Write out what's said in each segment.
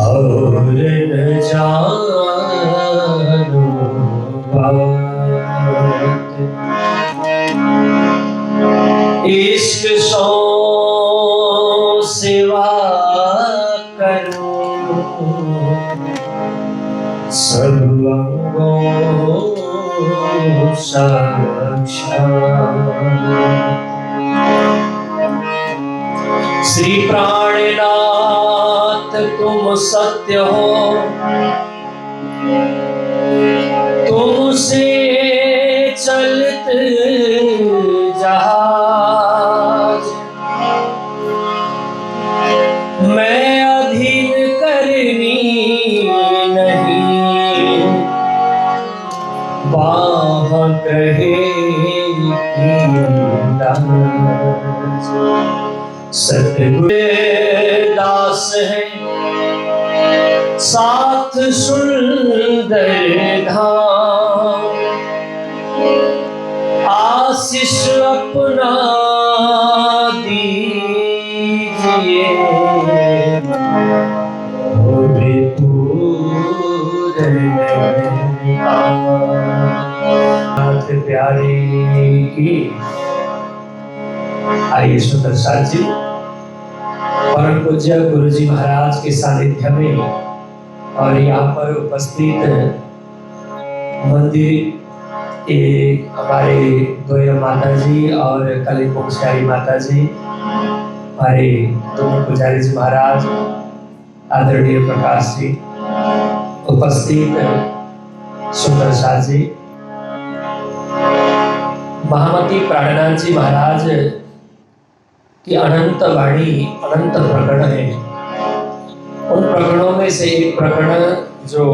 और न जानो बात, इश्क सो सिवा करूं सब अंगों साक्षात। श्री प्राणनाथ तुम सत्य हो, तुमसे चलत जहाज, मैं अधीन करनी नहीं, बाह कहे की लाज। सतगुरु दास है साथ सुंदर धाम, आशीष अपना दीजिए प्यारे की। आइए सुंदर साथ जी परम पूज्य गुरु जी महाराज के सानिध्य में और यहाँ पर उपस्थित मंदिर के हमारे द्वय माता जी और कलीपुर श्यारी माता जी, हमारे दोनों पुजारी जी महाराज, आदरणीय प्रकाश जी, उपस्थित सुंदर साथ जी, महामती प्राणनाथ जी महाराज की अनंत वाणी, अनंत प्रकरण है। उन प्रकरणों में से एक प्रकरण जो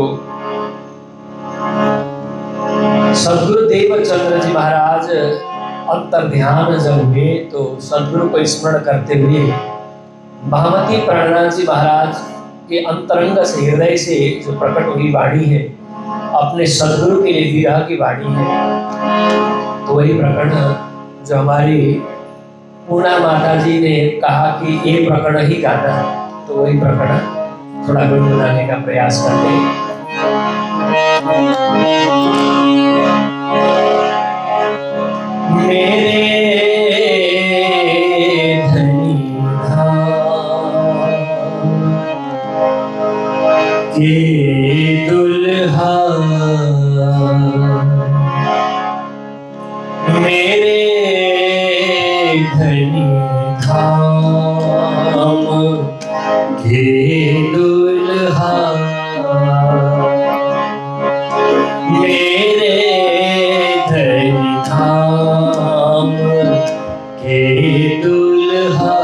सदगुरु देवचंद्र जी महाराज अंतर ध्यान जब हुए तो सदगुरु को स्मरण करते हुए महामती प्राणनाथ जी महाराज के अंतरंग से, हृदय से जो प्रकट हुई वाणी है, अपने सदगुरु के लिए विरह की वाणी है। तो वही प्रकरण जो हमारी पूर्णा माता जी ने कहा कि ये प्रकरण ही गाना है, तो वही प्रकरण थोड़ा गुनगुनाने का प्रयास करते हैं। मेरे धनी के दुल्हा, मेरे धनी धाम के दुल्हा, मेरे धनी धाम के दुल्हा,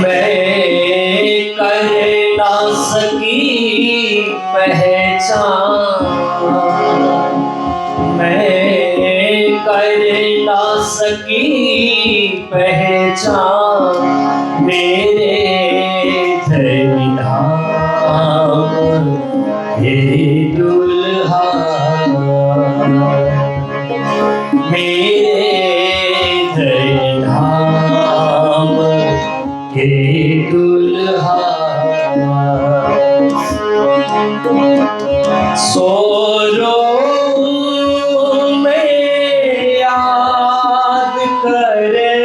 मैं कर ना सकी पहचान, मैं कर ना सकी पहचान, मेरे धनी धाम के दुल्हा, मेरे धनी धाम के दुल्हा। सोरो में याद करे,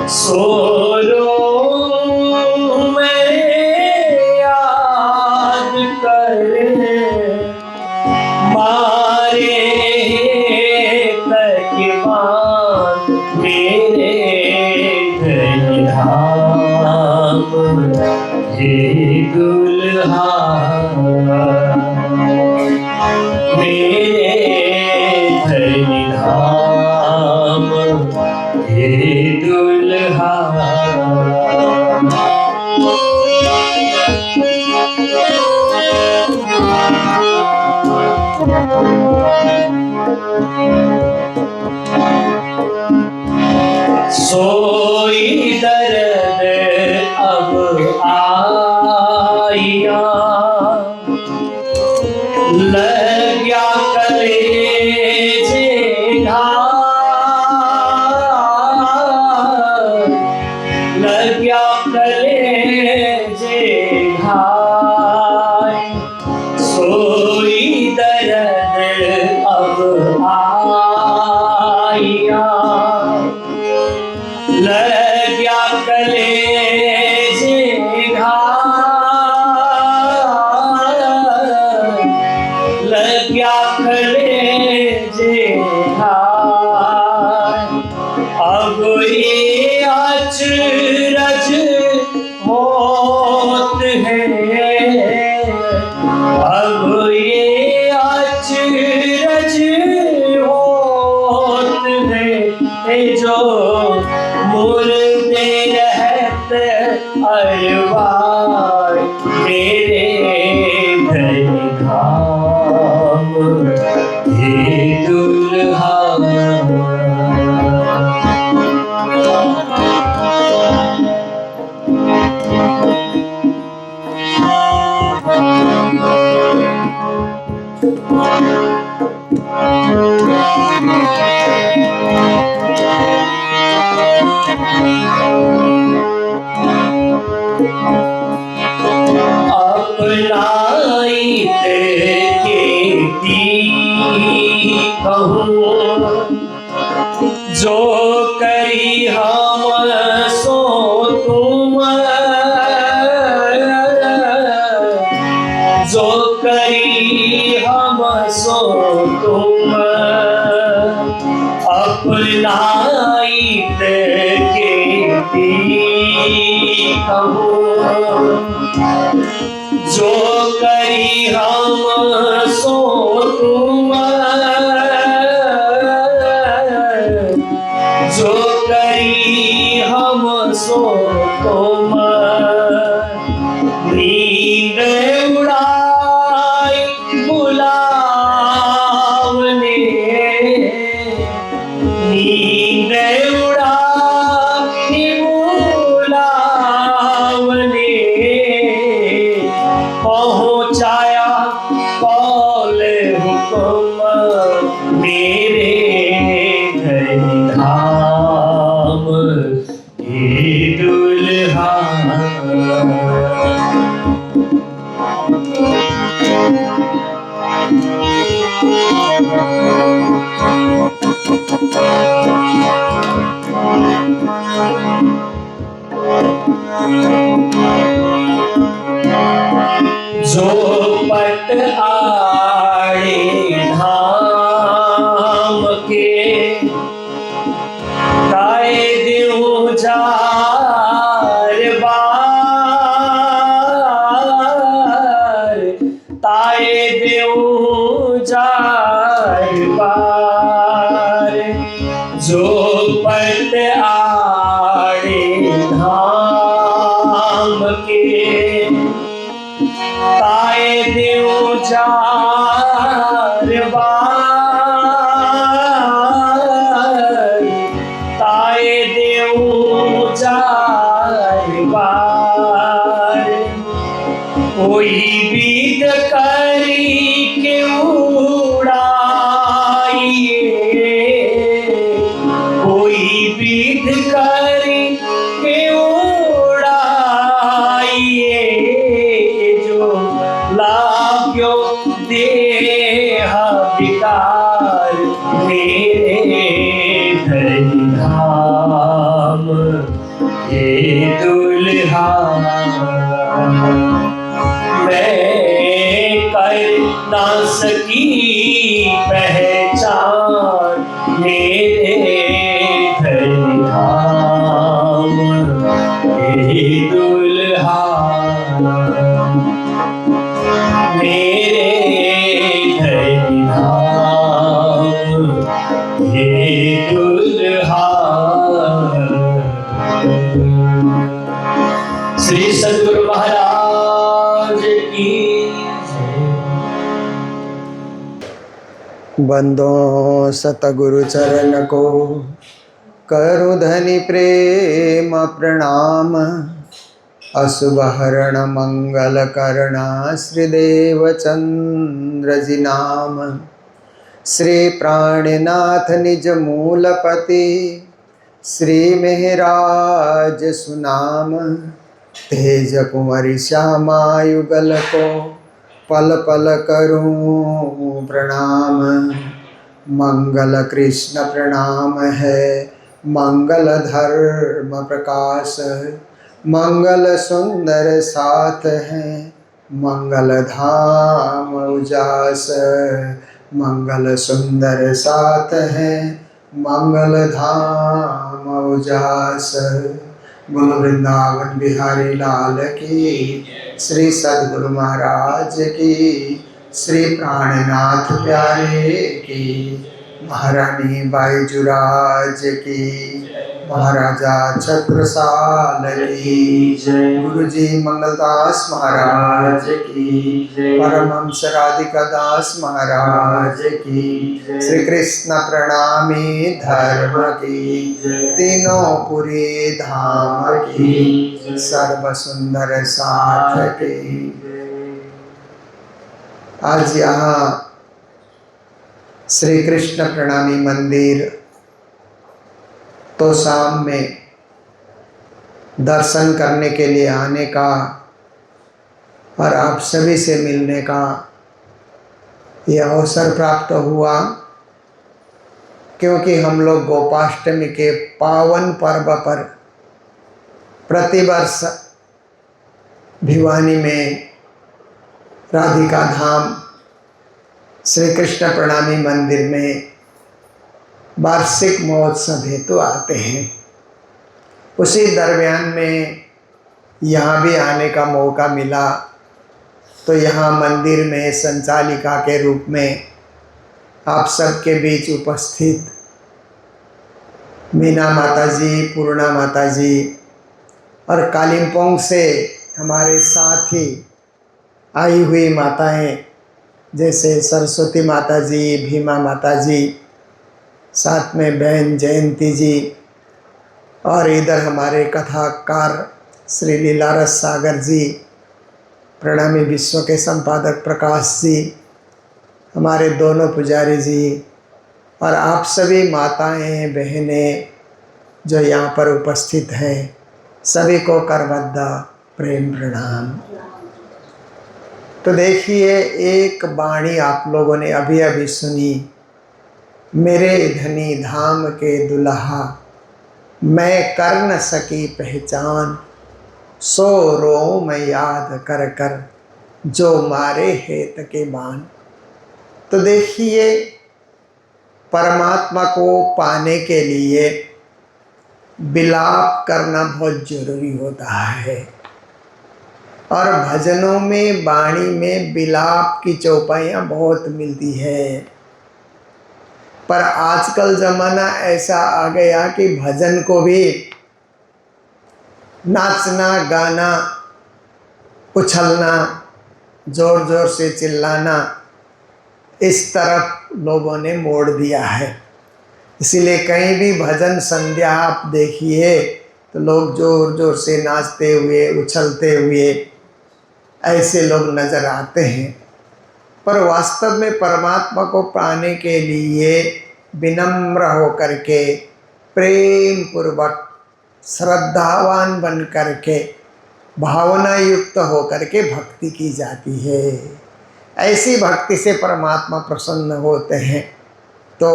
सोरो में याद करे, मारे तकबान, मेरे धनी धाम के दुल्हा, मेरे धनी धाम के दुल्हा। सोई दर्द अब आया, लग गया कलेजे घाव, कलेजे घाय, सोई दर्द अब आया। लग गया कलेजे घाय, लग गया कलेजे घाय। अब ये अचरज होत है, अब ये अचरज होत है, जो मुर्दे रहत अरवार मेरे घर धाम हे दुल्हा। अपनाइत के दी कहूँ, जो करी हम सो तुम, जो करी हम सो तुम। अपनाइत के दी कहूँ, जो करी हम सो तुम, जो करी हम सो तुम। नींद उड़ाई बुलावने, नींद उड़ाई बुलावने, पहुँचाया कौल हुक्म मेरे घर धाम हे दुल्हा। जो पट आड़े धाम के, ताए देऊं जार बार, ताए देऊं जार बार। जो पट आड़े धाम के, ताए देऊं जार बार, ताए देऊं जार बार। कोई बीत करी के उड़ाइए, कोई बीत करी के उड़ाइए, जो लाग्यो देह विकार मेरे घर धाम हे दुल्हा। मैं कर ना सकी पहचान मेरे घर धाम हे दुल्हा, मेरे घर धाम हे दुल्हा। श्री सद्गुरु महाराज की बंदो सतगुरु चरण को करु धनि प्रेम प्रणाम। अशुभ हरण मंगल करना श्रीदेव चंद्र जी नाम। श्री प्राणनाथ निज मूलपति श्री मेहराज सुनाम, तेज कुंवरी श्यामायुगल को पल पल करूं प्रणाम। मंगल कृष्ण प्रणाम है, मंगल धर्म प्रकाश, मंगल सुंदर साथ है, मंगल धाम उजास। मंगल सुंदर साथ है, मंगल धाम उजास। बोलो वृंदावन बिहारी लाल की, श्री सद्गुरु महाराज की, श्री प्राणनाथ प्यारे की, महारानी बाईजुराज की, महाराजा छत्रसाल की जय, गुरु जी मंगलदास महाराज की जय, परमहंस राधिका दास महाराज की जय, श्री कृष्ण प्रणामी धर्म की जय, तीनों पुरी धाम की, सर्व सुंदर साथ की। आज यहाँ श्री कृष्ण प्रणामी मंदिर तो शाम में दर्शन करने के लिए आने का और आप सभी से मिलने का यह अवसर प्राप्त हुआ, क्योंकि हम लोग गोपाष्टमी के पावन पर्व पर प्रतिवर्ष भिवानी में राधिका धाम श्री कृष्ण प्रणामी मंदिर में वार्षिक महोत्सव हेतु आते हैं। उसी दरमियान में यहाँ भी आने का मौका मिला, तो यहाँ मंदिर में संचालिका के रूप में आप सबके बीच उपस्थित मीना माता जी, पूर्णा माता जी और कालिम्पोंग से हमारे साथ ही आई हुई माताएं जैसे सरस्वती माता जी, भीमा माता जी, साथ में बहन जयंती जी, और इधर हमारे कथाकार श्री लीलारस सागर जी, प्रणामी विश्व के संपादक प्रकाश जी, हमारे दोनों पुजारी जी और आप सभी माताएं बहनें जो यहाँ पर उपस्थित हैं, सभी को करबद्ध प्रेम प्रणाम। तो देखिए, एक वाणी आप लोगों ने अभी अभी सुनी, मेरे धनी धाम के दुल्हा, मैं कर न सकी पहचान, सो रो मैं याद कर कर, जो मारे हेत के बाण। तो देखिए, परमात्मा को पाने के लिए विलाप करना बहुत जरूरी होता है, और भजनों में, वाणी में विलाप की चौपाइयाँ बहुत मिलती है। पर आजकल ज़माना ऐसा आ गया कि भजन को भी नाचना, गाना, उछलना, ज़ोर ज़ोर से चिल्लाना, इस तरफ लोगों ने मोड़ दिया है। इसीलिए कहीं भी भजन संध्या आप देखिए तो लोग ज़ोर ज़ोर से नाचते हुए, उछलते हुए ऐसे लोग नज़र आते हैं। पर वास्तव में परमात्मा को पाने के लिए विनम्र होकर के, प्रेम पूर्वक, श्रद्धावान बन करके, भावना युक्त होकर के भक्ति की जाती है। ऐसी भक्ति से परमात्मा प्रसन्न होते हैं। तो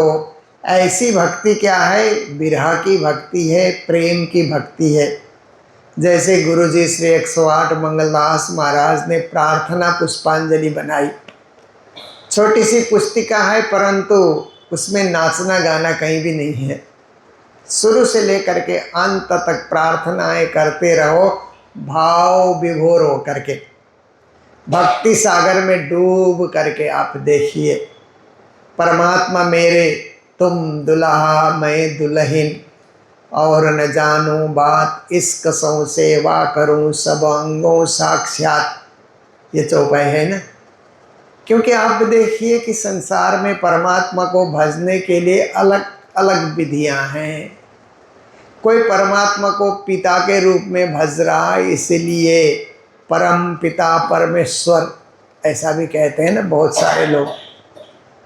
ऐसी भक्ति क्या है? विरह की भक्ति है, प्रेम की भक्ति है। जैसे गुरु जी श्री 108 मंगलदास महाराज ने प्रार्थना पुष्पांजलि बनाई, छोटी सी पुस्तिका है, परंतु उसमें नाचना गाना कहीं भी नहीं है। शुरू से लेकर के अंत तक प्रार्थनाएं करते रहो, भाव विभोर हो करके, भक्ति सागर में डूब करके आप देखिए, परमात्मा मेरे तुम दुल्हा मैं दुल्हन, और न जानूं बात इश्क सौ सेवा करूं सब अंगों साक्षात, ये चौपाई है ना। क्योंकि आप देखिए कि संसार में परमात्मा को भजने के लिए अलग अलग विधियां हैं। कोई परमात्मा को पिता के रूप में भज रहा है, इसलिए परम पिता परमेश्वर ऐसा भी कहते हैं ना बहुत सारे लोग,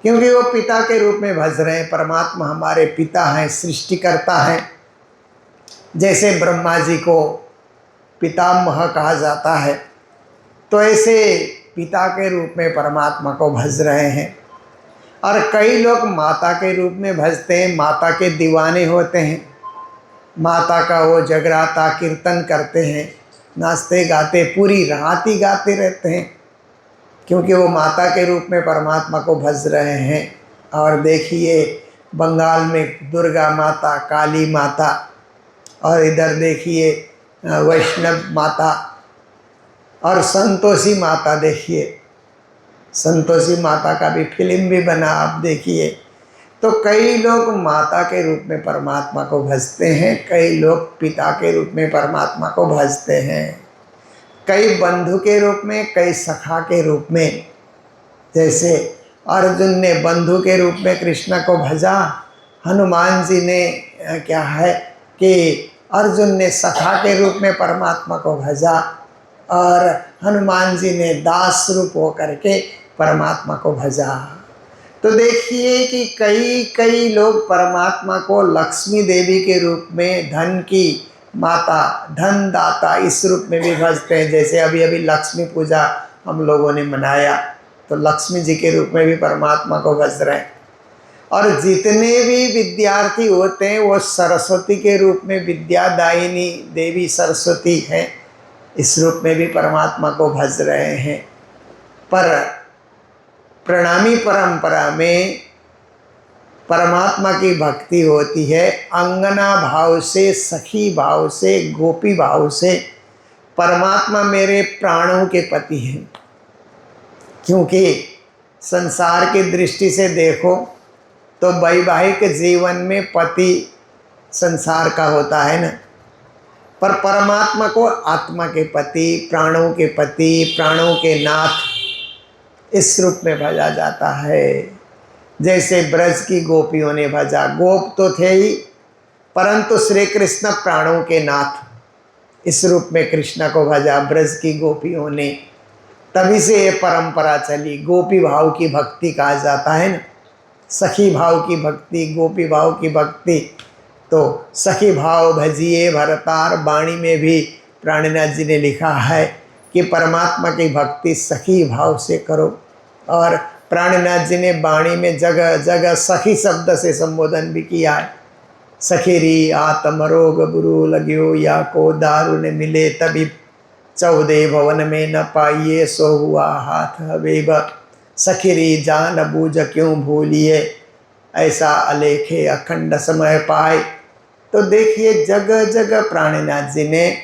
क्योंकि वो पिता के रूप में भज रहे हैं। परमात्मा हमारे पिता हैं, सृष्टिकर्ता हैं, जैसे ब्रह्मा जी को पितामह कहा जाता है, तो ऐसे पिता के रूप में परमात्मा को भज रहे हैं। और कई लोग माता के रूप में भजते हैं, माता के दीवाने होते हैं, माता का वो जगराता कीर्तन करते हैं, नाचते गाते पूरी रात ही गाते रहते हैं, क्योंकि वो माता के रूप में परमात्मा को भज रहे हैं। और देखिए बंगाल में दुर्गा माता, काली माता, और इधर देखिए वैष्णव माता और संतोषी माता। देखिए संतोषी माता का भी फिल्म भी बना, आप देखिए। तो कई लोग माता के रूप में परमात्मा को भजते हैं, कई लोग पिता के रूप में परमात्मा को भजते हैं, कई बंधु के रूप में, कई सखा के रूप में। जैसे अर्जुन ने बंधु के रूप में कृष्ण को भजा, हनुमान जी ने क्या है कि अर्जुन ने सखा के रूप में परमात्मा को भजा, और हनुमान जी ने दास रूप होकर के परमात्मा को भजा। तो देखिए कि कई कई लोग परमात्मा को लक्ष्मी देवी के रूप में, धन की माता, धन दाता, इस रूप में भी भजते हैं। जैसे अभी अभी लक्ष्मी पूजा हम लोगों ने मनाया, तो लक्ष्मी जी के रूप में भी परमात्मा को भज रहे हैं। और जितने भी विद्यार्थी होते हैं वो सरस्वती के रूप में, विद्यादायिनी देवी सरस्वती हैं, इस रूप में भी परमात्मा को भज रहे हैं। पर प्रणामी परंपरा में परमात्मा की भक्ति होती है अंगना भाव से, सखी भाव से, गोपी भाव से। परमात्मा मेरे प्राणों के पति हैं, क्योंकि संसार की दृष्टि से देखो तो वैवाहिक जीवन में पति संसार का होता है ना, पर परमात्मा को आत्मा के पति, प्राणों के पति, प्राणों के नाथ, इस रूप में भजा जाता है। जैसे ब्रज की गोपियों ने भजा, गोप तो थे ही, परंतु श्री कृष्ण प्राणों के नाथ, इस रूप में कृष्ण को भजा ब्रज की गोपियों ने। तभी से ये परंपरा चली। गोपी भाव की भक्ति कहा जाता है ना, सखी भाव की भक्ति, गोपी भाव की भक्ति। तो सखी भाव भजिए भरतार, वाणी में भी प्राणनाथ जी ने लिखा है कि परमात्मा की भक्ति सखी भाव से करो। और प्राणनाथ जी ने वाणी में जगह जगह सखी शब्द से संबोधन भी किया है। सखीरी आत्म रोग बुरु लग्यो, या को दारू ने मिले तभी 14 भवन में न पाइए, सो हुआ हाथ हबीब। सखीरी जान बूझ क्यों भूलिए, ऐसा अलेखे अखंड समय पाए। तो देखिए जगह जगह प्राणनाथ जी ने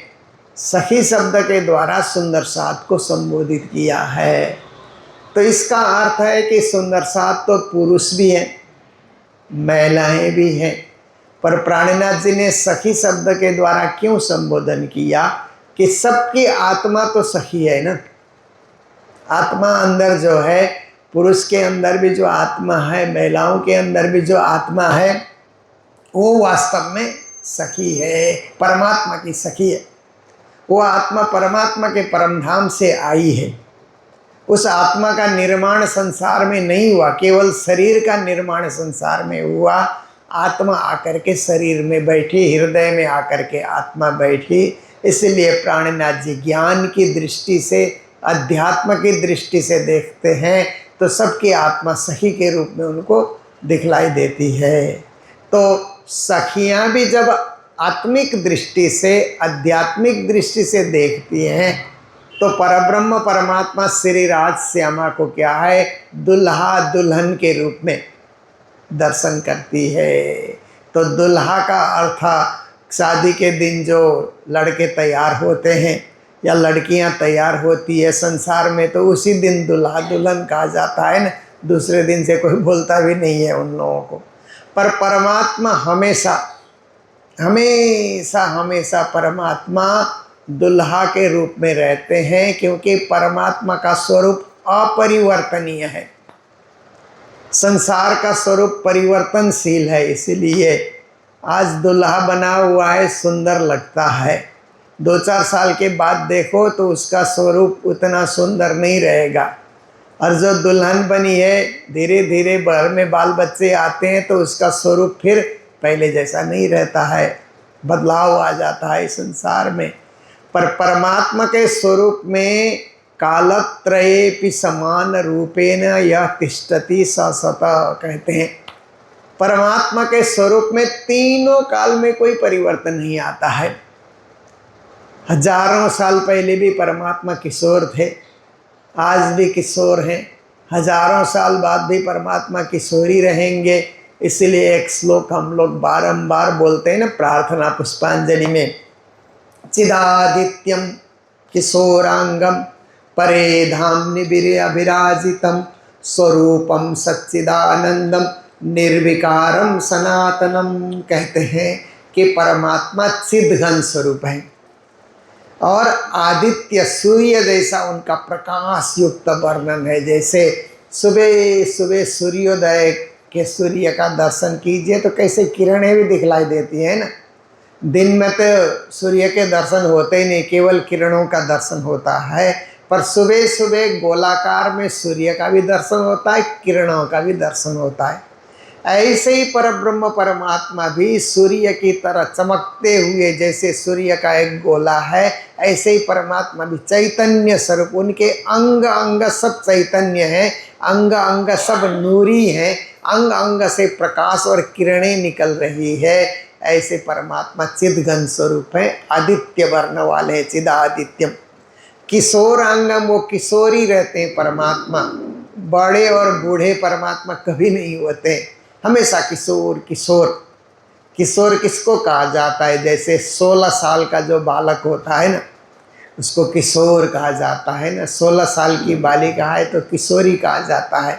सखी शब्द के द्वारा सुंदर साथ को संबोधित किया है। तो इसका अर्थ है कि सुंदर साथ तो पुरुष भी हैं, महिलाएं भी हैं, पर प्राणनाथ जी ने सखी शब्द के द्वारा क्यों संबोधन किया कि सबकी आत्मा तो सखी है ना। आत्मा अंदर जो है, पुरुष के अंदर भी जो आत्मा है, महिलाओं के अंदर भी जो आत्मा है, वो वास्तव में सखी है, परमात्मा की सखी है। वो आत्मा परमात्मा के परमधाम से आई है। उस आत्मा का निर्माण संसार में नहीं हुआ, केवल शरीर का निर्माण संसार में हुआ। आत्मा आकर के शरीर में बैठी, हृदय में आकर के आत्मा बैठी। इसलिए प्राणनाथ जी ज्ञान की दृष्टि से, अध्यात्म की दृष्टि से देखते हैं तो सबकी आत्मा सखी के रूप में उनको दिखलाई देती है। तो सखियाँ भी जब आत्मिक दृष्टि से, आध्यात्मिक दृष्टि से देखती हैं तो परब्रह्म परमात्मा श्री राज श्यामा को क्या है, दुल्हा दुल्हन के रूप में दर्शन करती है। तो दुल्हा का अर्थ शादी के दिन जो लड़के तैयार होते हैं या लड़कियां तैयार होती है संसार में, तो उसी दिन दुल्हा दुल्हन कहा जाता है ना। दूसरे दिन से कोई बोलता भी नहीं है उन लोगों को। पर परमात्मा हमेशा हमेशा हमेशा परमात्मा दुल्हा के रूप में रहते हैं, क्योंकि परमात्मा का स्वरूप अपरिवर्तनीय है। संसार का स्वरूप परिवर्तनशील है, इसलिए आज दुल्हा बना हुआ है, सुंदर लगता है। 2-4 साल के बाद देखो तो उसका स्वरूप उतना सुंदर नहीं रहेगा। और जो दुल्हन बनी है, धीरे धीरे घर में बाल बच्चे आते हैं तो उसका स्वरूप फिर पहले जैसा नहीं रहता है। बदलाव आ जाता है संसार में। पर परमात्मा के स्वरूप में कालत्रयेपि समान रूपेण यह तिष्ठति स सत कहते हैं। परमात्मा के स्वरूप में तीनों काल में कोई परिवर्तन नहीं आता है। हजारों साल पहले भी परमात्मा किशोर थे, आज भी किशोर हैं, हजारों साल बाद भी परमात्मा किशोरी रहेंगे। इसलिए एक श्लोक हम लोग बारंबार बोलते हैं ना प्रार्थना पुष्पांजलि में, चिदादित्यम किशोरांगम परे धाम्नि अभिराजितम स्वरूपम सच्चिदानंदम निर्विकारम सनातनम। कहते हैं कि परमात्मा चिद्घन स्वरूप है और आदित्य सूर्य जैसा उनका प्रकाश युक्त वर्णन है। जैसे सुबह सुबह सूर्योदय के सूर्य का दर्शन कीजिए तो कैसे किरणें भी दिखलाई देती हैं ना। दिन में तो सूर्य के दर्शन होते ही नहीं, केवल किरणों का दर्शन होता है। पर सुबह सुबह गोलाकार में सूर्य का भी दर्शन होता है, किरणों का भी दर्शन होता है। ऐसे ही परब्रह्म परमात्मा भी सूर्य की तरह चमकते हुए, जैसे सूर्य का एक गोला है ऐसे ही परमात्मा भी चैतन्य स्वरूप, उनके अंग अंग सब चैतन्य है, अंग अंग सब नूरी है, अंग अंग से प्रकाश और किरणें निकल रही है। ऐसे परमात्मा चिद्घन स्वरूप है, आदित्य वर्ण वाले, चिदादित्यम। किशोरांगम, वो किशोरी रहते हैं परमात्मा, बड़े और बूढ़े परमात्मा कभी नहीं होते, हमेशा किशोर किशोर। किशोर किसको कहा जाता है? जैसे 16 साल का जो बालक होता है ना, उसको किशोर कहा जाता है ना। 16 साल की बालिका है तो किशोरी कहा जाता है।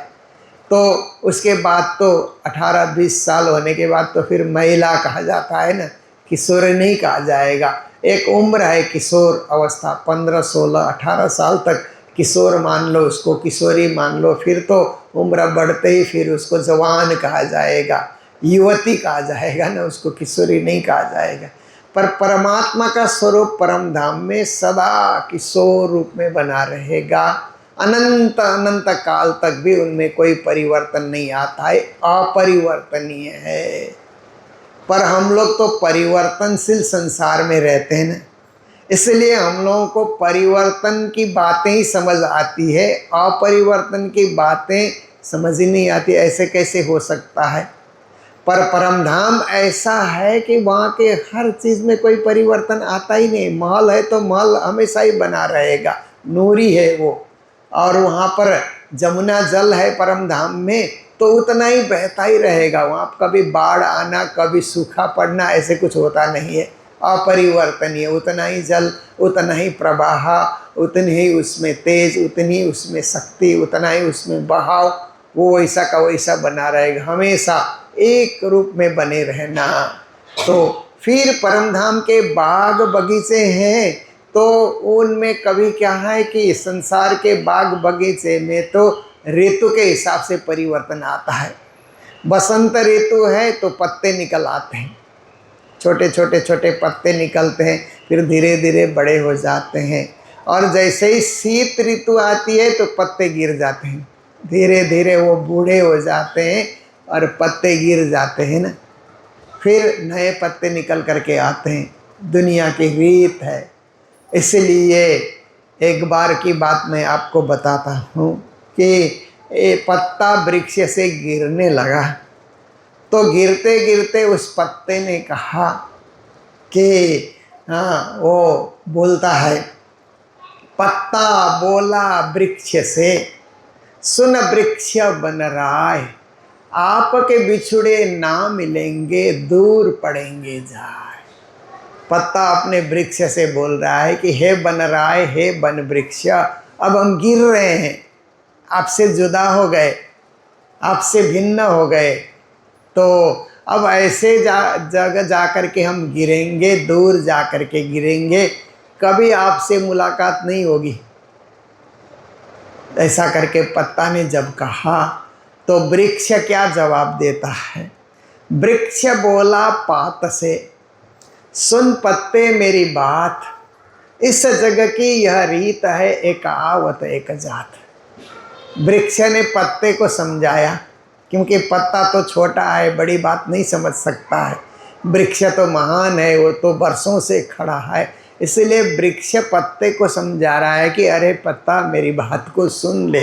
तो उसके बाद तो 18-20 साल होने के बाद तो फिर महिला कहा जाता है ना, किशोर नहीं कहा जाएगा। एक उम्र है किशोर अवस्था, 15, 16, 18 साल तक किशोर मान लो, उसको किशोरी मान लो। फिर तो उम्र बढ़ते ही फिर उसको जवान कहा जाएगा, युवती कहा जाएगा ना, उसको किशोरी नहीं कहा जाएगा। पर परमात्मा का स्वरूप परम धाम में सदा किशोर रूप में बना रहेगा, अनंत अनंत काल तक भी उनमें कोई परिवर्तन नहीं आता है, अपरिवर्तनीय है। पर हम लोग तो परिवर्तनशील संसार में रहते हैं ना, इसलिए हम लोगों को परिवर्तन की बातें ही समझ आती है, अपरिवर्तन की बातें समझ ही नहीं आती। ऐसे कैसे हो सकता है? पर परमधाम ऐसा है कि वहाँ के हर चीज़ में कोई परिवर्तन आता ही नहीं। महल है तो महल हमेशा ही बना रहेगा, नूरी है वो। और वहाँ पर जमुना जल है परम धाम में तो उतना ही बहता ही रहेगा। वहाँ कभी बाढ़ आना, कभी सूखा पड़ना, ऐसे कुछ होता नहीं है, अपरिवर्तनीय। उतना ही जल, उतना ही प्रवाह, उतनी ही उसमें तेज, उतनी ही उसमें शक्ति, उतना ही उसमें बहाव, वो वैसा का वैसा बना रहेगा, हमेशा एक रूप में बने रहना। तो फिर परमधाम के बाग बगीचे हैं तो उनमें कभी क्या है कि संसार के बाग बगीचे में तो ऋतु के हिसाब से परिवर्तन आता है। बसंत ऋतु है तो पत्ते निकल आते हैं, छोटे छोटे छोटे पत्ते निकलते हैं, फिर धीरे धीरे बड़े हो जाते हैं। और जैसे ही शीत ऋतु आती है तो पत्ते गिर जाते हैं, धीरे धीरे वो बूढ़े हो जाते हैं और पत्ते गिर जाते हैं ना, फिर नए पत्ते निकल करके आते हैं। दुनिया की रीत है। इसलिए एक बार की बात मैं आपको बताता हूँ कि ये पत्ता वृक्ष से गिरने लगा तो गिरते गिरते उस पत्ते ने कहा कि हाँ, वो बोलता है, पत्ता बोला वृक्ष से, सुन वृक्ष बन राय, आपके बिछुड़े ना मिलेंगे, दूर पड़ेंगे जाए। पत्ता अपने वृक्ष से बोल रहा है कि हे बन राय, हे बन वृक्ष, अब हम गिर रहे हैं, आपसे जुदा हो गए, आपसे भिन्न हो गए, तो अब ऐसे जगह जा कर के हम गिरेंगे, दूर जा कर के गिरेंगे, कभी आपसे मुलाकात नहीं होगी। ऐसा करके पत्ता ने जब कहा तो वृक्ष क्या जवाब देता है? वृक्ष बोला पात से, सुन पत्ते मेरी बात, इस जग की यह रीत है, एक आवत एक जात। वृक्ष ने पत्ते को समझाया, क्योंकि पत्ता तो छोटा है, बड़ी बात नहीं समझ सकता है। वृक्ष तो महान है, वो तो बरसों से खड़ा है, इसलिए वृक्ष पत्ते को समझा रहा है कि अरे पत्ता मेरी बात को सुन ले।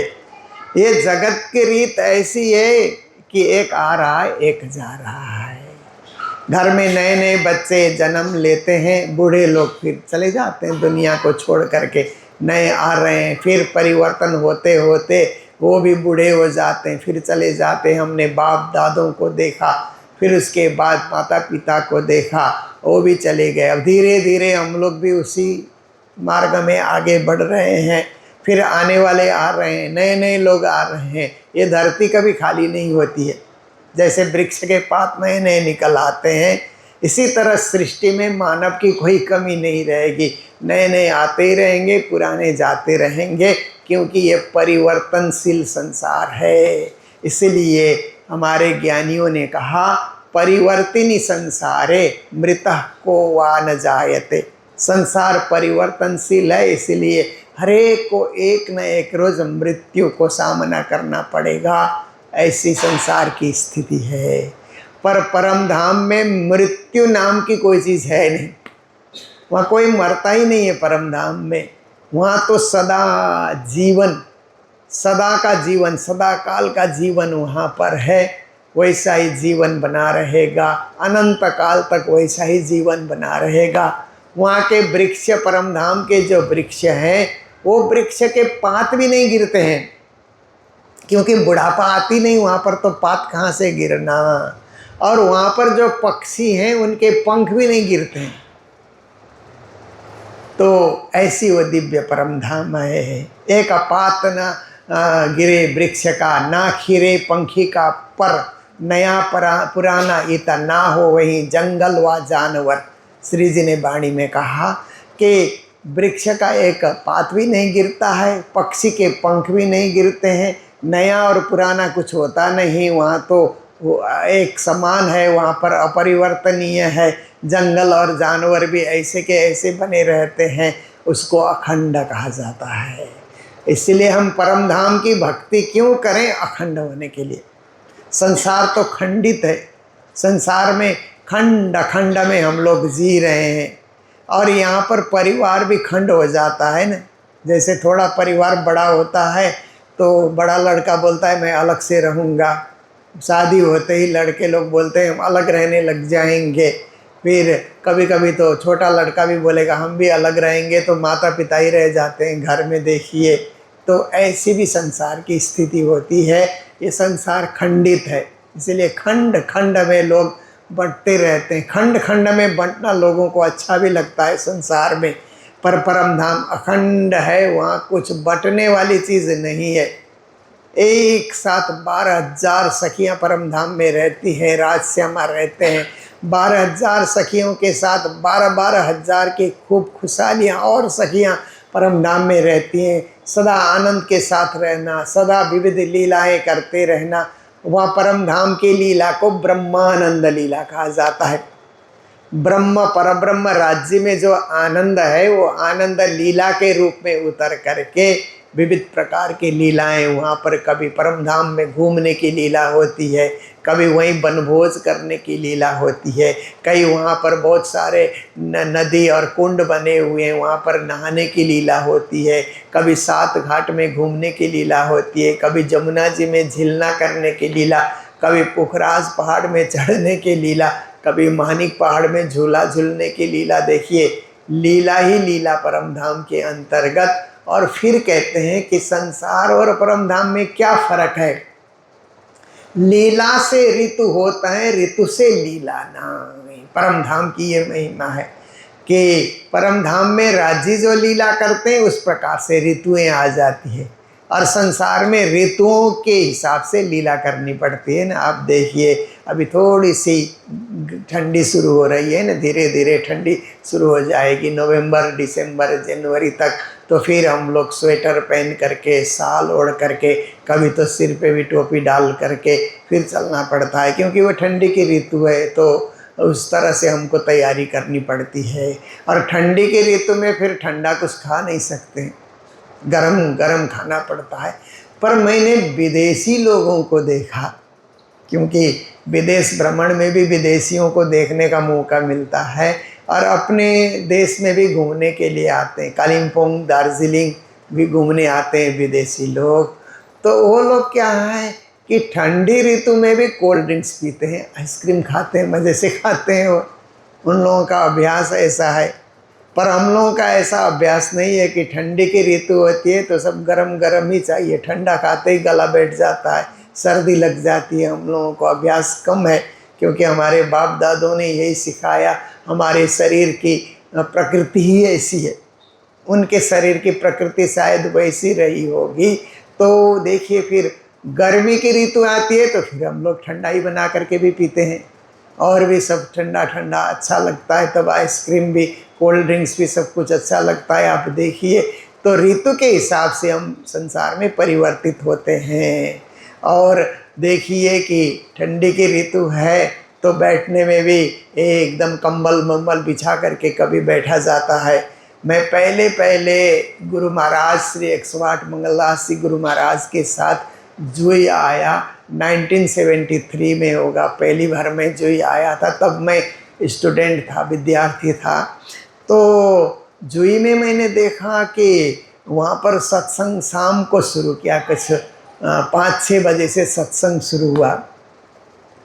ये जगत की रीत ऐसी है कि एक आ रहा है एक जा रहा है। घर में नए नए बच्चे जन्म लेते हैं, बूढ़े लोग फिर चले जाते हैं दुनिया को छोड़ करके, नए आ रहे हैं, फिर परिवर्तन होते होते वो भी बूढ़े हो जाते हैं, फिर चले जाते हैं। हमने बाप दादों को देखा, फिर उसके बाद माता पिता को देखा, वो भी चले गए। अब धीरे धीरे हम लोग भी उसी मार्ग में आगे बढ़ रहे हैं। फिर आने वाले आ रहे हैं, नए नए लोग आ रहे हैं। ये धरती कभी खाली नहीं होती है। जैसे वृक्ष के पात नए नए निकल आते हैं, इसी तरह सृष्टि में मानव की कोई कमी नहीं रहेगी। नए नए आते ही रहेंगे, पुराने जाते रहेंगे, क्योंकि ये परिवर्तनशील संसार है। इसलिए हमारे ज्ञानियों ने कहा, परिवर्तिनी संसारे मृतः को वा न जायते। संसार परिवर्तनशील है, इसलिए हरेक को एक न एक रोज मृत्यु को सामना करना पड़ेगा। ऐसी संसार की स्थिति है। पर परम धाम में मृत्यु नाम की कोई चीज़ है नहीं, वहाँ कोई मरता ही नहीं है परम धाम में। वहाँ तो सदा जीवन, सदा का जीवन, सदा काल का जीवन वहाँ पर है। वैसा ही जीवन बना रहेगा, अनंत काल तक वैसा ही जीवन बना रहेगा। वहाँ के वृक्ष, परम धाम के जो वृक्ष हैं, वो वृक्ष के पात भी नहीं गिरते हैं, क्योंकि बुढ़ापा आती नहीं वहाँ पर, तो पात कहाँ से गिरना। और वहाँ पर जो पक्षी हैं उनके पंख भी नहीं गिरते हैं। तो ऐसी वो दिव्य परम धाम है। एक पात न गिरे वृक्ष का, ना खिरे पंखी का पर, नया पुराना इता ना हो वहीं जंगल व जानवर। श्री जी ने वाणी में कहा कि वृक्ष का एक पात भी नहीं गिरता है, पक्षी के पंख भी नहीं गिरते हैं, नया और पुराना कुछ होता नहीं। वहाँ तो एक समान है, वहाँ पर अपरिवर्तनीय है। जंगल और जानवर भी ऐसे के ऐसे बने रहते हैं, उसको अखंड कहा जाता है। इसलिए हम परम धाम की भक्ति क्यों करें? अखंड होने के लिए। संसार तो खंडित है, संसार में खंड खंड में हम लोग जी रहे हैं। और यहाँ पर परिवार भी खंड हो जाता है ना। जैसे थोड़ा परिवार बड़ा होता है तो बड़ा लड़का बोलता है मैं अलग से रहूँगा, शादी होते ही लड़के लोग बोलते हैं हम अलग रहने लग जाएंगे। फिर कभी कभी तो छोटा लड़का भी बोलेगा हम भी अलग रहेंगे, तो माता पिता ही रह जाते हैं घर में। देखिए, तो ऐसी भी संसार की स्थिति होती है। ये संसार खंडित है, इसलिए खंड खंड में लोग बंटते रहते हैं। खंड खंड में बंटना लोगों को अच्छा भी लगता है संसार में, पर परम धाम अखंड है, वहाँ कुछ बंटने वाली चीज़ नहीं है। एक साथ 12,000 सखियाँ परम धाम में रहती हैं, राजश्यामा रहते हैं। 12,000 सखियों के साथ 12,000 की खूब खुशहालियाँ और सखियाँ परम धाम में रहती हैं। सदा आनंद के साथ रहना, सदा विविध लीलाएं करते रहना। वह परम धाम की लीला को ब्रह्मानंद लीला कहा जाता है। ब्रह्म परब्रह्म राज्य में जो आनंद है, वो आनंद लीला के रूप में उतर करके विविध प्रकार की लीलाएं वहाँ पर, कभी परम धाम में घूमने की लीला होती है, कभी वहीं वनभोज करने की लीला होती है, कई वहाँ पर बहुत सारे नदी और कुंड बने हुए हैं, वहाँ पर नहाने की लीला होती है, कभी 7 घाट में घूमने की लीला होती है, कभी जमुना जी में झिलना करने की लीला, कभी पुखराज पहाड़ में चढ़ने की लीला, कभी मानिक पहाड़ में झूला झूलने की लीला। देखिए, लीला ही लीला परम धाम के अंतर्गत। और फिर कहते हैं कि संसार और परम धाम में क्या फर्क है? लीला से ऋतु होता है, ऋतु से लीला नहीं। परम धाम की ये महिमा है कि परम धाम में राजी जो लीला करते हैं उस प्रकार से ऋतुएं आ जाती है, और संसार में ऋतुओं के हिसाब से लीला करनी पड़ती है ना। आप देखिए, अभी थोड़ी सी ठंडी शुरू हो रही है ना, धीरे धीरे ठंडी शुरू हो जाएगी नवंबर दिसंबर जनवरी तक। तो फिर हम लोग स्वेटर पहन करके, शाल ओढ़ करके, कभी तो सिर पे भी टोपी डाल करके फिर चलना पड़ता है, क्योंकि वो ठंडी की ऋतु है। तो उस तरह से हमको तैयारी करनी पड़ती है। और ठंडी की ऋतु में फिर ठंडा कुछ खा नहीं सकते, गरम गरम खाना पड़ता है। पर मैंने विदेशी लोगों को देखा, क्योंकि विदेश भ्रमण में भी विदेशियों को देखने का मौका मिलता है और अपने देश में भी घूमने के लिए आते हैं। कालिम्पोंग, दार्जिलिंग भी घूमने आते हैं विदेशी लोग। तो वो लोग क्या है कि ठंडी ऋतु में भी कोल्ड ड्रिंक्स पीते हैं, आइसक्रीम खाते हैं, मज़े से खाते हैं। वो उन लोगों का अभ्यास ऐसा है। पर हम लोगों का ऐसा अभ्यास नहीं है कि ठंडी की ऋतु होती है तो सब गरम गरम ही चाहिए, ठंडा खाते ही गला बैठ जाता है, सर्दी लग जाती है। हम लोगों को अभ्यास कम है क्योंकि हमारे बाप दादों ने यही सिखाया। हमारे शरीर की प्रकृति ही ऐसी है, उनके शरीर की प्रकृति शायद वैसी रही होगी। तो देखिए, फिर गर्मी की ऋतु आती है तो फिर हम लोग ठंडा ही बना करके भी पीते हैं और भी सब ठंडा ठंडा अच्छा लगता है। तब आइसक्रीम भी, कोल्ड ड्रिंक्स भी, सब कुछ अच्छा लगता है। आप देखिए, तो ऋतु के हिसाब से हम संसार में परिवर्तित होते हैं। और देखिए कि ठंडी की ऋतु है तो बैठने में भी एकदम कंबल मंबल बिछा करके कभी बैठा जाता है। मैं पहले गुरु महाराज श्री 108 मंगलदास जी गुरु महाराज के साथ जुई आया, 1973 में होगा, पहली बार मैं जुई आया था। तब मैं स्टूडेंट था, विद्यार्थी था। तो जुई में मैंने देखा कि वहाँ पर सत्संग शाम को शुरू किया, कुछ 5-6 बजे से सत्संग शुरू हुआ।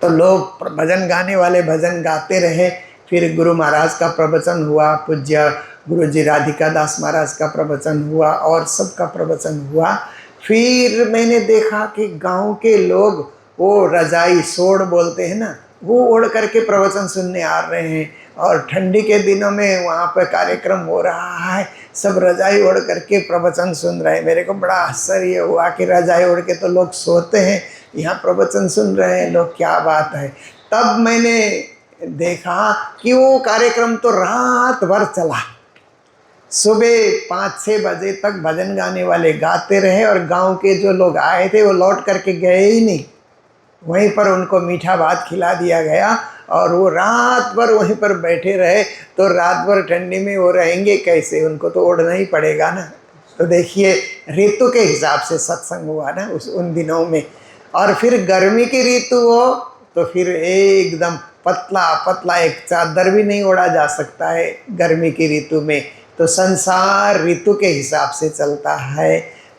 तो लोग भजन गाने वाले भजन गाते रहे। फिर गुरु महाराज का प्रवचन हुआ, पूज्य गुरु जी राधिका दास महाराज का प्रवचन हुआ और सबका प्रवचन हुआ। फिर मैंने देखा कि गांव के लोग वो रजाई सोड़ बोलते हैं ना, वो ओढ़ करके प्रवचन सुनने आ रहे हैं। और ठंडी के दिनों में वहाँ पर कार्यक्रम हो रहा है, सब रजाई ओढ़ करके प्रवचन सुन रहे हैं। मेरे को बड़ा आश्चर्य हुआ कि रजाई ओढ़ के तो लोग सोते हैं, यहाँ प्रवचन सुन रहे हैं लोग, क्या बात है। तब मैंने देखा कि वो कार्यक्रम तो रात भर चला। सुबह 5-6 बजे तक भजन गाने वाले गाते रहे और गांव के जो लोग आए थे वो लौट करके गए ही नहीं। वहीं पर उनको मीठा भात खिला दिया गया और वो रात भर वहीं पर बैठे रहे। तो रात भर ठंडी में वो रहेंगे कैसे, उनको तो ओढ़ना ही पड़ेगा ना। तो देखिए, ऋतु के हिसाब से सत्संग हुआ ना उन दिनों में। और फिर गर्मी की ऋतु हो तो फिर एकदम पतला पतला, एक चादर भी नहीं ओढ़ा जा सकता है गर्मी की ऋतु में। तो संसार ऋतु के हिसाब से चलता है।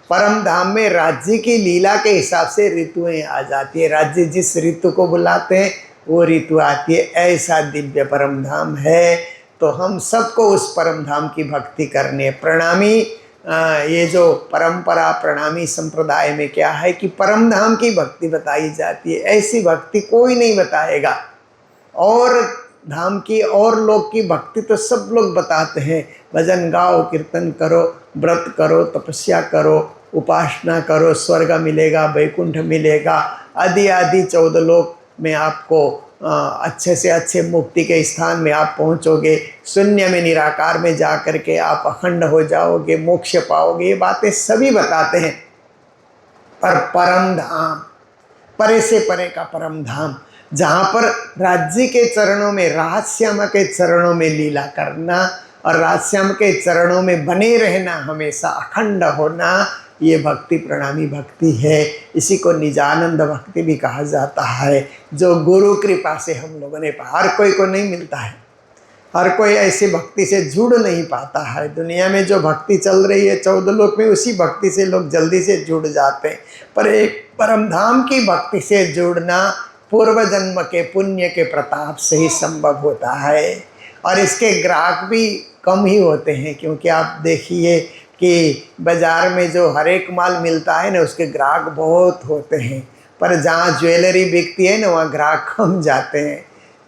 परम धाम में राज्य की लीला के हिसाब से ऋतुएं आ जाती है। राज्य जिस ऋतु को बुलाते हैं वो ऋतु आती है। ऐसा दिव्य परम धाम है। तो हम सबको उस परम धाम की भक्ति करनी है। प्रणामी ये जो परंपरा प्रणामी संप्रदाय में क्या है कि परम धाम की भक्ति बताई जाती है। ऐसी भक्ति कोई नहीं बताएगा। और धाम की और लोग की भक्ति तो सब लोग बताते हैं। भजन गाओ, कीर्तन करो, व्रत करो, तपस्या करो, उपासना करो, स्वर्ग मिलेगा, वैकुंठ मिलेगा, आदि आदि 14 लोक में आपको अच्छे से अच्छे मुक्ति के स्थान में आप पहुंचोगे। शून्य में निराकार में जा कर के आप अखंड हो जाओगे, मोक्ष पाओगे। ये बातें सभी बताते हैं। पर परम धाम, परे से परे का परम धाम, जहाँ पर राज्य के चरणों में, राजश्याम के चरणों में लीला करना और राजश्याम के चरणों में बने रहना, हमेशा अखंड होना, ये भक्ति प्रणामी भक्ति है। इसी को निजानंद भक्ति भी कहा जाता है, जो गुरु कृपा से हम लोगों ने पाया। हर कोई को नहीं मिलता है, हर कोई ऐसी भक्ति से जुड़ नहीं पाता है। दुनिया में जो भक्ति चल रही है 14 लोक में, उसी भक्ति से लोग जल्दी से जुड़ जाते हैं। पर एक परम धाम की भक्ति से जुड़ना पूर्व जन्म के पुण्य के प्रताप से ही संभव होता है। और इसके ग्राहक भी कम ही होते हैं, क्योंकि आप देखिए कि बाज़ार में जो हर एक माल मिलता है ना, उसके ग्राहक बहुत होते हैं। पर जहाँ ज्वेलरी बिकती है ना, वहाँ ग्राहक कम जाते हैं।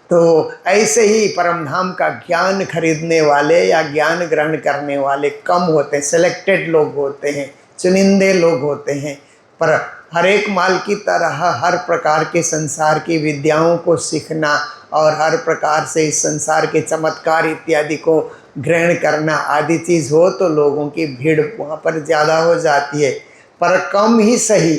तो ऐसे ही परम धाम का ज्ञान खरीदने वाले या ज्ञान ग्रहण करने वाले कम होते हैं। सिलेक्टेड लोग होते हैं, चुनिंदे लोग होते हैं। पर हर एक माल की तरह हर प्रकार के संसार की विद्याओं को सीखना और हर प्रकार से इस संसार के चमत्कार इत्यादि को ग्रहण करना आदि चीज़ हो तो लोगों की भीड़ वहाँ पर ज़्यादा हो जाती है। पर कम ही सही,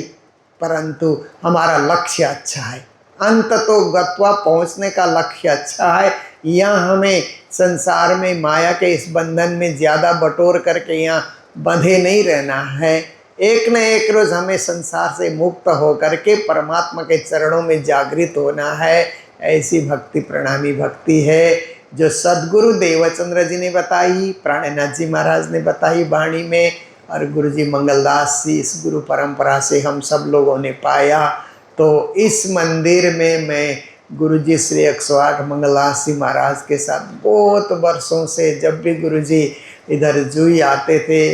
परंतु हमारा लक्ष्य अच्छा है। अंत तो गत्वा पहुँचने का लक्ष्य अच्छा है। यहाँ हमें संसार में माया के इस बंधन में ज़्यादा बटोर करके यहाँ बंधे नहीं रहना है। एक न एक रोज हमें संसार से मुक्त होकर के परमात्मा के चरणों में जागृत होना है। ऐसी भक्ति प्रणामी भक्ति है जो सदगुरु देवचंद्र जी ने बताई, प्राणनाथ जी महाराज ने बताई वाणी में, और गुरु जी मंगलदास जी इस गुरु परंपरा से हम सब लोगों ने पाया। तो इस मंदिर में मैं गुरु जी श्री 108 मंगलदास जी महाराज के साथ बहुत वर्षों से, जब भी गुरु जी इधर जुई आते थे,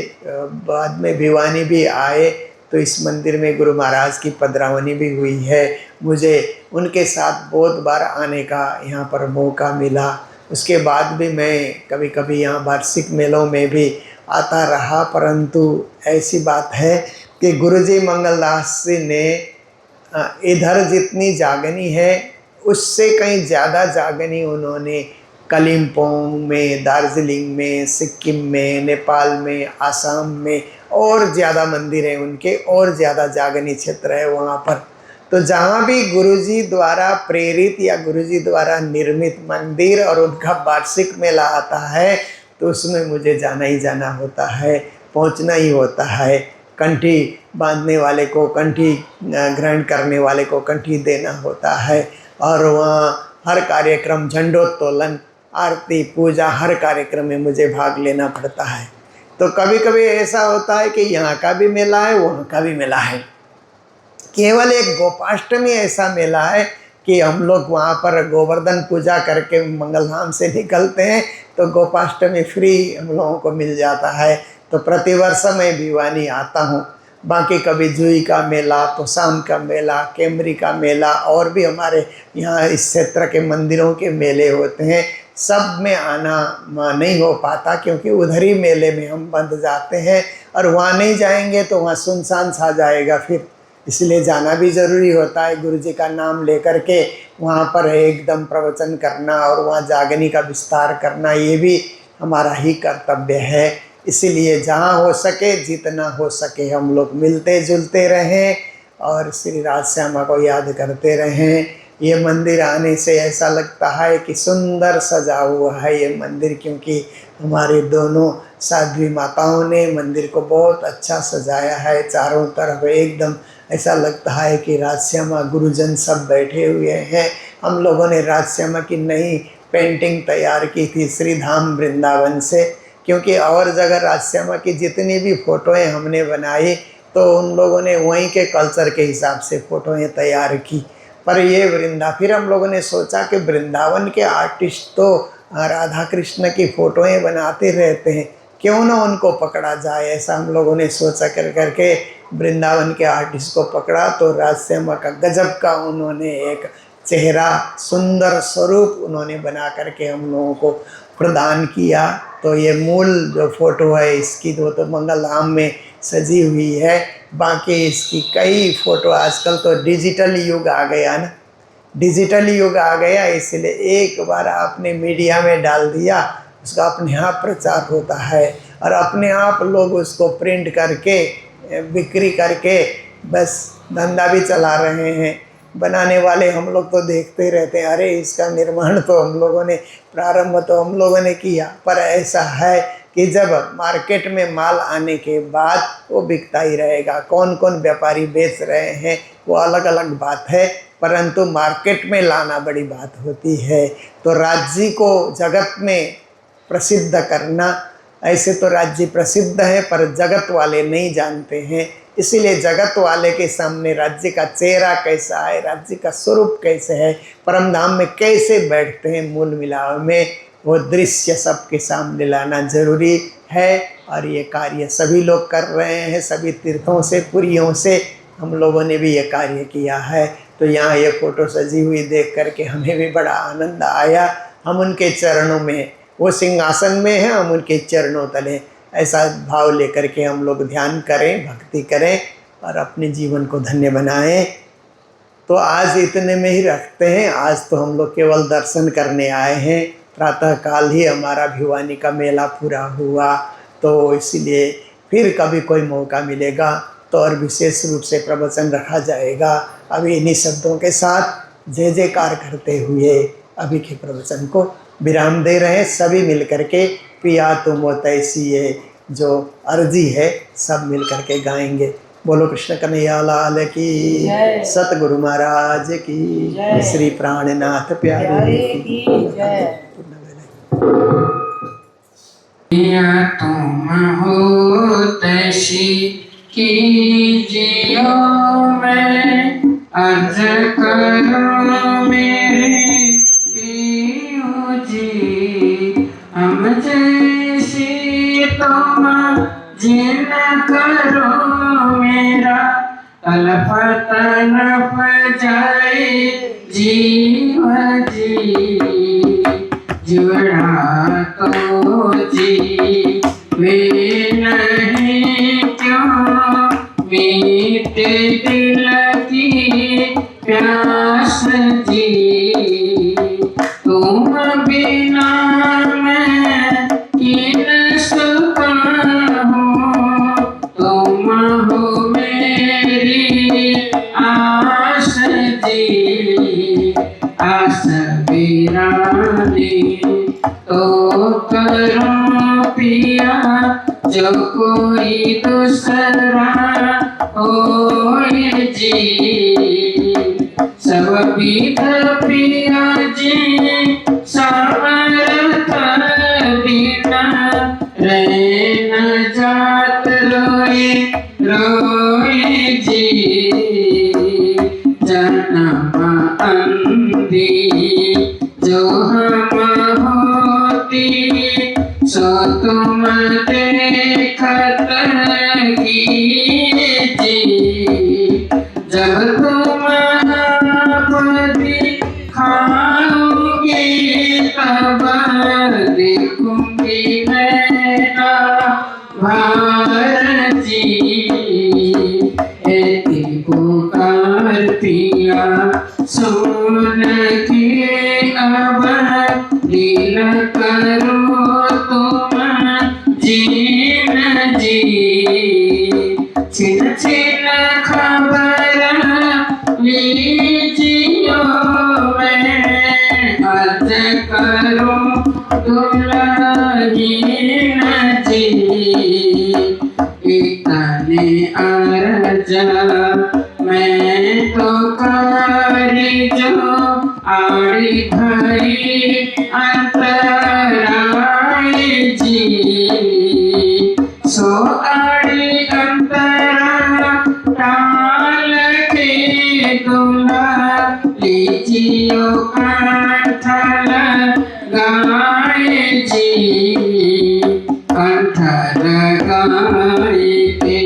बाद में भिवानी भी आए, तो इस मंदिर में गुरु महाराज की पधरावनी भी हुई है। मुझे उनके साथ बहुत बार आने का यहाँ पर मौका मिला। उसके बाद भी मैं कभी कभी यहाँ वार्षिक मेलों में भी आता रहा, परंतु ऐसी बात है कि गुरु जी मंगलदास जी ने इधर जितनी जागनी है उससे कहीं ज़्यादा जागनी उन्होंने कालिम्पोंग में, दार्जिलिंग में, सिक्किम में, नेपाल में, आसाम में, और ज़्यादा मंदिर हैं उनके, और ज़्यादा जागनी क्षेत्र है वहाँ पर। तो जहाँ भी गुरुजी द्वारा प्रेरित या गुरुजी द्वारा निर्मित मंदिर और उनका वार्षिक मेला आता है, तो उसमें मुझे जाना ही जाना होता है, पहुँचना ही होता है। कंठी बांधने वाले को कंठी ग्रहण करने वाले को कंठी देना होता है, और वहाँ हर कार्यक्रम, झंडोत्तोलन, आरती, पूजा, हर कार्यक्रम में मुझे भाग लेना पड़ता है। तो कभी कभी ऐसा होता है कि यहाँ का भी मेला है, वहाँ का भी मेला है। केवल एक गोपाष्टमी ऐसा मेला है कि हम लोग वहाँ पर गोवर्धन पूजा करके मंगलधाम से निकलते हैं, तो गोपाष्टमी फ्री हम लोगों को मिल जाता है। तो प्रतिवर्ष मैं भिवानी आता हूँ। बाकी कभी जुई का मेला, तो शाम का मेला, कैमरी का मेला, और भी हमारे यहाँ इस क्षेत्र के मंदिरों के मेले होते हैं। सब में आना नहीं हो पाता, क्योंकि उधर ही मेले में हम बंध जाते हैं, और वहाँ नहीं जाएंगे तो वहाँ सुनसान सा जाएगा फिर। इसलिए जाना भी ज़रूरी होता है, गुरु जी का नाम लेकर के वहाँ पर एकदम प्रवचन करना और वहाँ जागनी का विस्तार करना, ये भी हमारा ही कर्तव्य है। इसीलिए जहाँ हो सके, जितना हो सके, हम लोग मिलते जुलते रहें और श्री राज श्यामा को याद करते रहें। ये मंदिर आने से ऐसा लगता है कि सुंदर सजा हुआ है ये मंदिर, क्योंकि हमारे दोनों साध्वी माताओं ने मंदिर को बहुत अच्छा सजाया है। चारों तरफ एकदम ऐसा लगता है कि राजश्यामा गुरुजन सब बैठे हुए हैं। हम लोगों ने राजश्यामा की नई पेंटिंग तैयार की थी श्री धाम वृंदावन से, क्योंकि और जगह राजश्यामा की जितनी भी फ़ोटोएँ हमने बनाई, तो उन लोगों ने वहीं के कल्चर के हिसाब से फ़ोटोएँ तैयार की। पर ये फिर हम लोगों ने सोचा कि वृंदावन के आर्टिस्ट तो राधा कृष्ण की फ़ोटोएँ बनाते रहते हैं, क्यों ना उनको पकड़ा जाए। ऐसा हम लोगों ने सोचा करके वृंदावन के आर्टिस्ट को पकड़ा। तो राजश्यामा का गजब का उन्होंने एक चेहरा, सुंदर स्वरूप उन्होंने बना करके हम लोगों को प्रदान किया। तो ये मूल जो फ़ोटो है इसकी तो मंगलधाम में सजी हुई है। बाकी इसकी कई फ़ोटो, आजकल तो डिजिटल युग आ गया ना, डिजिटल युग आ गया, इसलिए एक बार आपने मीडिया में डाल दिया, उसका अपने आप प्रचार होता है और अपने आप लोग उसको प्रिंट करके बिक्री करके बस धंधा भी चला रहे हैं। बनाने वाले हम लोग तो देखते रहते हैं, अरे इसका निर्माण तो हम लोगों ने, प्रारंभ तो हम लोगों ने किया। पर ऐसा है कि जब मार्केट में माल आने के बाद वो बिकता ही रहेगा। कौन कौन व्यापारी बेच रहे हैं वो अलग अलग बात है, परंतु मार्केट में लाना बड़ी बात होती है। तो राज्य को जगत में प्रसिद्ध करना, ऐसे तो राज्य प्रसिद्ध है पर जगत वाले नहीं जानते हैं, इसीलिए जगत वाले के सामने राज्य का चेहरा कैसा है, राज्य का स्वरूप कैसे है, परम धाम में कैसे बैठते हैं मूल मिलाव में, वो दृश्य सबके सामने लाना जरूरी है। और ये कार्य सभी लोग कर रहे हैं, सभी तीर्थों से, पुरियों से हम लोगों ने भी ये कार्य किया है। तो यहाँ ये फ़ोटो सजी हुई देख करके हमें भी बड़ा आनंद आया। हम उनके चरणों में, वो सिंहासन में हैं, हम उनके चरणों तले, ऐसा भाव लेकर के हम लोग ध्यान करें, भक्ति करें और अपने जीवन को धन्य बनाएं। तो आज इतने में ही रखते हैं। आज तो हम लोग केवल दर्शन करने आए हैं। प्रातःकाल ही हमारा भिवानी का मेला पूरा हुआ, तो इसलिए फिर कभी कोई मौका मिलेगा तो और विशेष रूप से प्रवचन रखा जाएगा। अभी इन्हीं शब्दों के साथ जय जयकार करते हुए अभी के प्रवचन को विराम दे रहे हैं। सभी मिलकर के पिया तुम तैसिए जो अर्जी है सब मिल करके गाएंगे। बोलो कृष्ण कन्हैया लाल की, सतगुरु महाराज की, श्री प्राणनाथ प्यारे की जय। तुम हो तैसी कीजियो मैं अर्ज करो मेरे पियो जी, हम जैसी तुम जिन करो मेरा तलप तलप जाए जीव जी, जुड़ा तो जी वे नहीं क्यों मीठे दिल की प्यास जी, तुम बिना मैं किन सुखा हूँ, तुम हो मेरी आस जी, आस बिरानी तो करो पिया जो कोई दूसरा होए जी, सब विध पिया जी समर्थ बिना रह न जात रोए रोए जी, जन्म अंधी जो हम होती सो तुम देखत कीजी, जब तुम पदी खाओगे तब देखूंगी मैं भारत जी, ऐसी पुकार पिया सुन के अब दिल करो तुम जीन जी, छिन छिन खबर लीजियो मैं अर्ज करो दुल्हन जी, इतने अर्ज मैं तो कारी जो आड़ी भरी अंतराय जी, सो आड़ी अंतरा टाल के दूल्हा लीजियो कंठ लगाए जी, कंठ लगाए के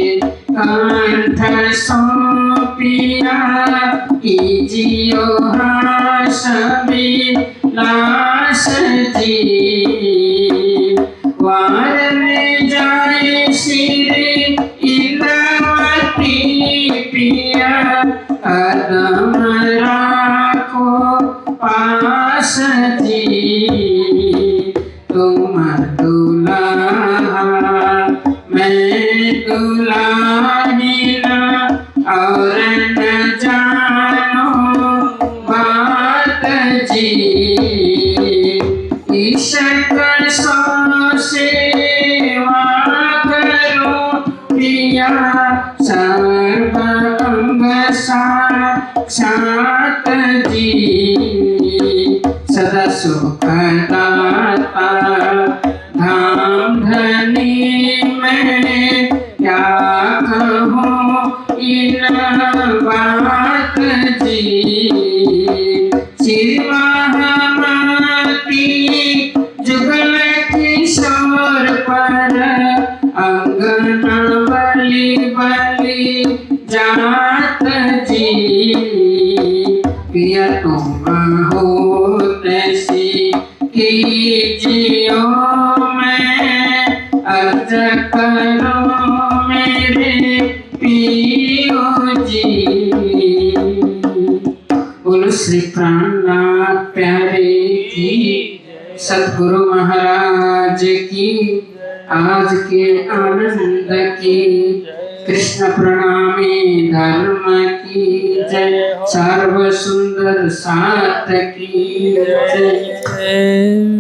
कंठ सौंपिया कीजियो हास लाश जी, वार में जाए श्री इंद्रवती पिया कदम राखो पास जी, तुम दुल्हा मैं दुल्हनिया और न जानो बात जी, ईशक सो सेवा करो पिया सर्व अंग साक्षात जी, सदा सुख दाता धाम धनी मैं क्या कहूँ इन बात जी, शिवा जुगल किशोर पर अंगना बलि बलि जात जी, पिया तुम हो तैसी कीजियो मैं अर्ज करो मेरे पियो जी। बोलो श्री प्राणनाथ प्यारे की, सतगुरु महाराज की, आज के आनंद की, कृष्ण प्रणामी धर्म की जय, सर्व सुंदर साथ की जय।